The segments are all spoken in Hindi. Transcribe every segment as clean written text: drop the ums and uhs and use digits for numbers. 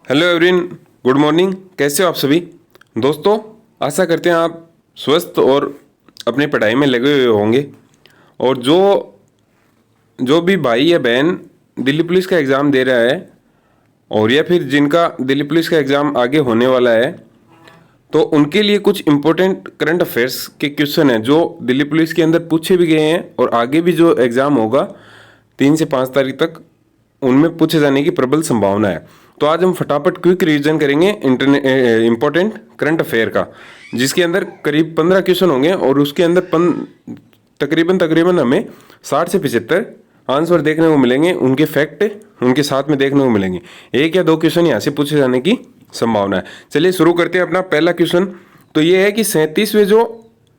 Hello everyone, good morning. कैसे हो आप सभी दोस्तों? आशा करते हैं आप स्वस्थ और अपनी पढ़ाई में लगे हुए होंगे। और जो जो भी भाई या बहन दिल्ली पुलिस का एग्ज़ाम दे रहा है और या फिर जिनका दिल्ली पुलिस का एग्ज़ाम आगे होने वाला है, तो उनके लिए कुछ इम्पोर्टेंट करंट अफेयर्स के क्वेश्चन हैं जो दिल्ली पुलिस के अंदर पूछे भी गए हैं और आगे भी जो एग्ज़ाम होगा 3 से 5 तारीख तक उनमें पूछे जाने की प्रबल संभावना है। तो आज हम फटाफट क्विक रिवीजन करेंगे इम्पोर्टेंट करंट अफेयर का, जिसके अंदर करीब 15 क्वेश्चन होंगे और उसके अंदर तकरीबन हमें 60 से 75 आंसर देखने को मिलेंगे। उनके फैक्ट उनके साथ में देखने को मिलेंगे। एक या दो क्वेश्चन यहाँ से पूछे जाने की संभावना है। चलिए शुरू करते हैं अपना पहला क्वेश्चन। तो ये है कि 37वें जो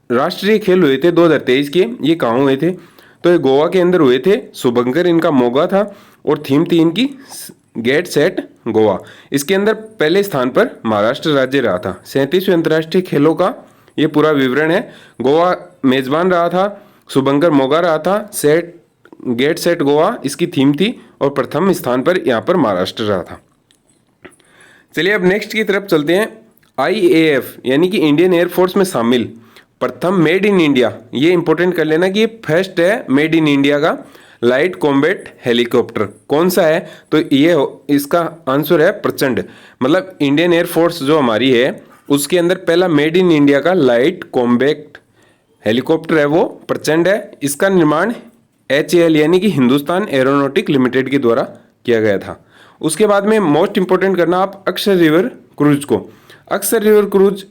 राष्ट्रीय खेल हुए थे 2023 के, ये कहाँ हुए थे? तो ये गोवा के अंदर हुए थे। शुभंकर इनका मोगा था और थीम थी इनकी गेट सेट गोवा। इसके अंदर पहले स्थान पर महाराष्ट्र राज्य रहा था। 37वें अंतर्राष्ट्रीय खेलों का ये पूरा विवरण है। गोवा मेजबान रहा था, शुभंकर मोगा रहा था, गेट सेट गोवा इसकी थीम थी और प्रथम स्थान पर यहाँ पर महाराष्ट्र रहा था। चलिए अब नेक्स्ट की तरफ चलते हैं। IAF यानी कि इंडियन एयरफोर्स में शामिल प्रथम मेड इन इंडिया, ये इंपॉर्टेंट कर लेना कि ये फर्स्ट है मेड इन इंडिया का लाइट कॉम्बैट हेलीकॉप्टर कौन सा है? तो ये इसका आंसर है प्रचंड। मतलब इंडियन एयरफोर्स जो हमारी है उसके अंदर पहला मेड इन इंडिया का लाइट कॉम्बैक्ट हेलीकॉप्टर है वो प्रचंड है। इसका निर्माण HAL यानी कि हिंदुस्तान एरोनॉटिक लिमिटेड के द्वारा किया गया था। उसके बाद में मोस्ट इंपोर्टेंट करना आप अक्षर रिवर क्रूज को। अक्षर रिवर क्रूज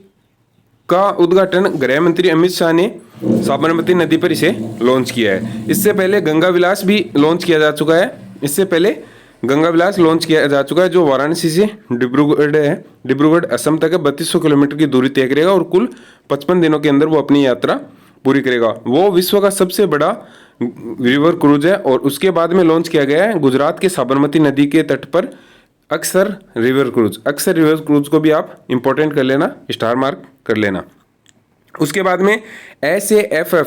का उद्घाटन गृह मंत्री अमित शाह ने साबरमती नदी पर इसे लॉन्च किया है। इससे पहले गंगा विलास भी लॉन्च किया जा चुका है। इससे पहले गंगा विलास लॉन्च किया जा चुका है जो वाराणसी से डिब्रूगढ़ है, डिब्रूगढ़ असम तक 3200 किलोमीटर की दूरी तय करेगा और कुल 55 दिनों के अंदर वो अपनी यात्रा पूरी करेगा। वो विश्व का सबसे बड़ा रिवर क्रूज है और उसके बाद में लॉन्च किया गया है गुजरात के साबरमती नदी के तट पर अक्सर रिवर क्रूज। अक्सर रिवर क्रूज को भी आप इंपॉर्टेंट कर लेना, स्टार मार्क कर लेना। उसके बाद में SAFF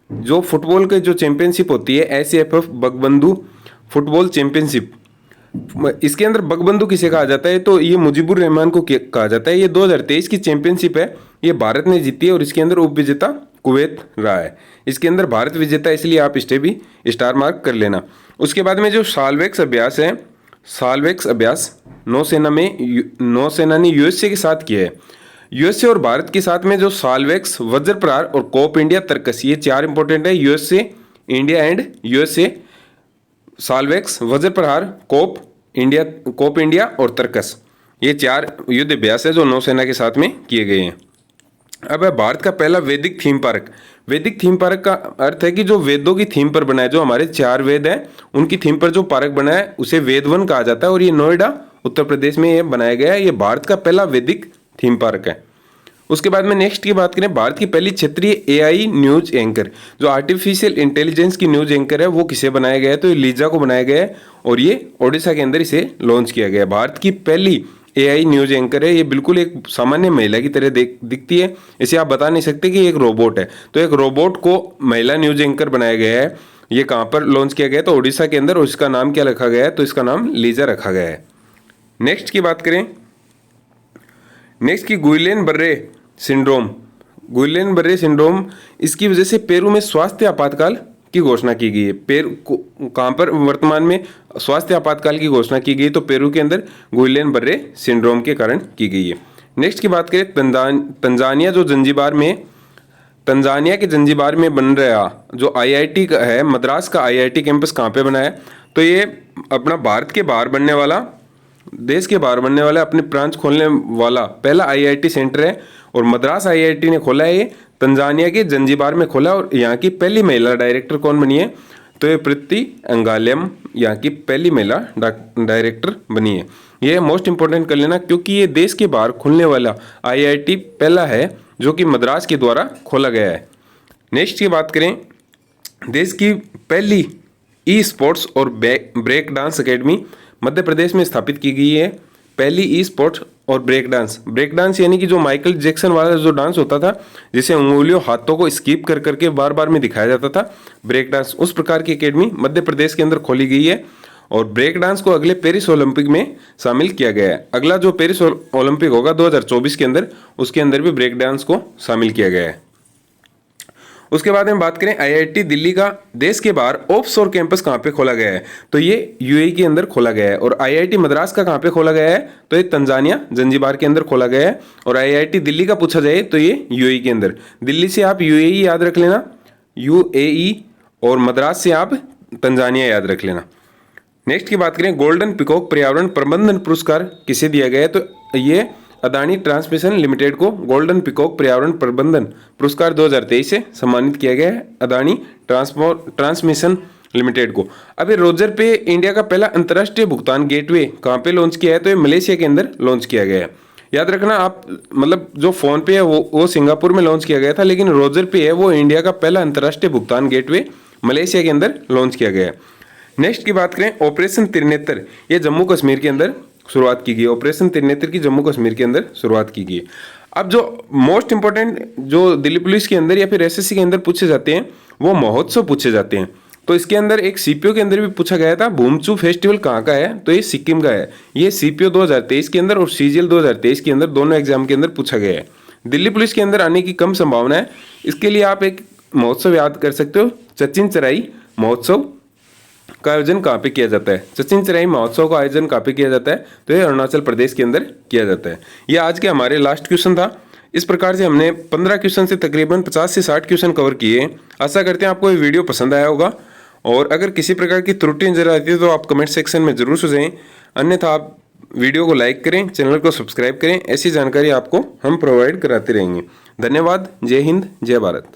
जो फुटबॉल के जो चैंपियनशिप होती है, SAFF बगबंधु फुटबॉल चैंपियनशिप, इसके अंदर बगबंधु किसे कहा जाता है? तो ये मुजीबुर रहमान को कहा जाता है। ये 2023 की चैंपियनशिप है, ये भारत ने जीती है और इसके अंदर उप विजेता कुवैत रहा है। इसके अंदर भारत विजेता, इसलिए आप इसे भी स्टार मार्क कर लेना। उसके बाद में जो साल्वेक्स अभ्यास है, साल्वेक्स अभ्यास नौसेना ने USA के साथ किया है। USA और भारत के साथ में जो साल्वेक्स, वज्र प्रहार और कोप इंडिया तर्कस, ये 4 इंपॉर्टेंट है। USA, India and USA। साल्वेक्स, वज्र प्रहार, कोप इंडिया और तर्कस, ये 4 युद्ध अभ्यास है जो नौसेना के साथ में किए गए हैं। अब है भारत का पहला वैदिक थीम पार्क। वैदिक थीम पार्क का अर्थ है कि जो वेदों की थीम पर बना है, जो हमारे 4 वेद हैं उनकी थीम पर जो पार्क बना है उसे वेदवन कहा जाता है और ये नोएडा उत्तर प्रदेश में ये बनाया गया है। ये भारत का पहला वैदिक थीम पार्क है। उसके बाद में नेक्स्ट की बात करें, भारत की पहली क्षेत्रीय AI न्यूज एंकर, जो आर्टिफिशियल इंटेलिजेंस की न्यूज एंकर है, वो किसे बनाया गया है? तो ये लीजा को बनाया गया है और ये ओडिशा के अंदर इसे लॉन्च किया गया है। भारत की पहली AI न्यूज एंकर है। ये बिल्कुल एक सामान्य महिला की तरह दिखती है। इसे आप बता नहीं सकते कि एक रोबोट है। तो एक रोबोट को महिला न्यूज एंकर बनाया गया है। ये कहाँ पर लॉन्च किया गया है? तो ओडिशा के अंदर। और इसका नाम क्या रखा गया है? तो इसका नाम लीजा रखा गया है। नेक्स्ट की बात करें, नेक्स्ट की गुइलेन बर्रे सिंड्रोम। गुइलेन बर्रे सिंड्रोम, इसकी वजह से पेरू में स्वास्थ्य आपातकाल की घोषणा की गई है। पेरू कहाँ पर वर्तमान में स्वास्थ्य आपातकाल की घोषणा की गई? तो पेरू के अंदर गुइलेन बर्रे सिंड्रोम के कारण की गई है। नेक्स्ट की बात करें, तंजानिया जो जंजीबार में, तंजानिया के जंजीबार में बन रहा जो IIT का है, मद्रास का IIT कैंपस कहाँ पे बना है? तो ये अपना भारत के बाहर बनने वाला, देश के बाहर बनने वाला, अपने ब्रांच खोलने वाला पहला IIT सेंटर है और मद्रास IIT ने खोला है। ये तंजानिया के जंजीबार में खोला और यहाँ की पहली महिला डायरेक्टर कौन बनी है? तो ये प्रीति अंगालयम यहाँ की पहली महिला डायरेक्टर बनी है। ये मोस्ट इंपॉर्टेंट कर लेना क्योंकि ये देश के बाहर खुलने वाला IIT पहला है जो कि मद्रास के द्वारा खोला गया है। नेक्स्ट की बात करें, देश की पहली E-स्पोर्ट्स और break dance academy Madhya Pradesh में स्थापित की गई है। पहली E-स्पोर्ट्स और ब्रेक डांस यानी कि जो माइकल जैक्सन वाला जो डांस होता था जिसे उंगलियों हाथों को स्किप कर करके बार बार में दिखाया जाता था, ब्रेक डांस, उस प्रकार की एकेडमी मध्य प्रदेश के अंदर खोली गई है। और ब्रेक डांस को अगले पेरिस ओलंपिक में शामिल किया गया है। अगला जो पेरिस ओलंपिक होगा 2024 के अंदर, उसके अंदर भी ब्रेक डांस को शामिल किया गया है। उसके बाद हम बात करें आईआईटी दिल्ली का देश के बाहर ऑफशोर कैंपस कहाँ पे खोला गया है, तो ये यूएई के अंदर खोला गया है। और आईआईटी मद्रास का कहाँ पे खोला गया है, तो ये तंजानिया जंजीबार के अंदर खोला गया है। और आईआईटी दिल्ली का पूछा जाए तो ये यूएई के अंदर, दिल्ली से आप यूएई याद रख लेना, यूएई, और मद्रास से आप तंजानिया याद रख लेना। नेक्स्ट की बात करें गोल्डन पिकॉक पर्यावरण प्रबंधन पुरस्कार किसे दिया गया है, तो ये अदानी ट्रांसमिशन लिमिटेड को गोल्डन पिकॉक पर्यावरण प्रबंधन पुरस्कार 2023 से सम्मानित किया गया है, अदानी ट्रांसमिशन लिमिटेड को। अभी रोजर पे इंडिया का पहला अंतर्राष्ट्रीय भुगतान गेटवे कहाँ पे लॉन्च किया है, तो ये मलेशिया के अंदर लॉन्च किया गया है। याद रखना आप, मतलब जो फोन पे है वो सिंगापुर में लॉन्च किया गया था, लेकिन रोजर पे है वो इंडिया का पहला अंतर्राष्ट्रीय भुगतान गेटवे मलेशिया के अंदर लॉन्च किया गया है। नेक्स्ट की बात करें ऑपरेशन त्रिनेत्र, ये जम्मू कश्मीर के अंदर शुरुआत की गई। ऑपरेशन त्रिनेत्र की जम्मू कश्मीर के अंदर शुरुआत की गई। अब जो मोस्ट इंपॉर्टेंट जो दिल्ली पुलिस के अंदर या फिर एसएससी के अंदर पूछे जाते हैं वो महोत्सव पूछे जाते हैं। तो इसके अंदर एक सीपीओ के अंदर भी पूछा गया था, भूमचू फेस्टिवल कहाँ का है, तो ये सिक्किम का है। ये सीपीओ 2023 के अंदर और सीजीएल 2023 के अंदर दोनों एग्जाम के अंदर पूछा गया है। दिल्ली पुलिस के अंदर आने की कम संभावना है। इसके लिए आप एक महोत्सव याद कर सकते हो, सचिन चराई महोत्सव का आयोजन कहाँ पे किया जाता है। सचिन चराई महोत्सव का आयोजन कहाँ पे किया जाता है, तो ये अरुणाचल प्रदेश के अंदर किया जाता है। ये आज के हमारे लास्ट क्वेश्चन था। इस प्रकार से हमने 15 क्वेश्चन से तकरीबन 50 से 60 क्वेश्चन कवर किए। आशा करते हैं आपको ये वीडियो पसंद आया होगा, और अगर किसी प्रकार की त्रुटि नजर आती है तो आप कमेंट सेक्शन में जरूर सुझाएं। अन्यथा आप वीडियो को लाइक करें, चैनल को सब्सक्राइब करें। ऐसी जानकारी आपको हम प्रोवाइड कराते रहेंगे। धन्यवाद। जय हिंद, जय भारत।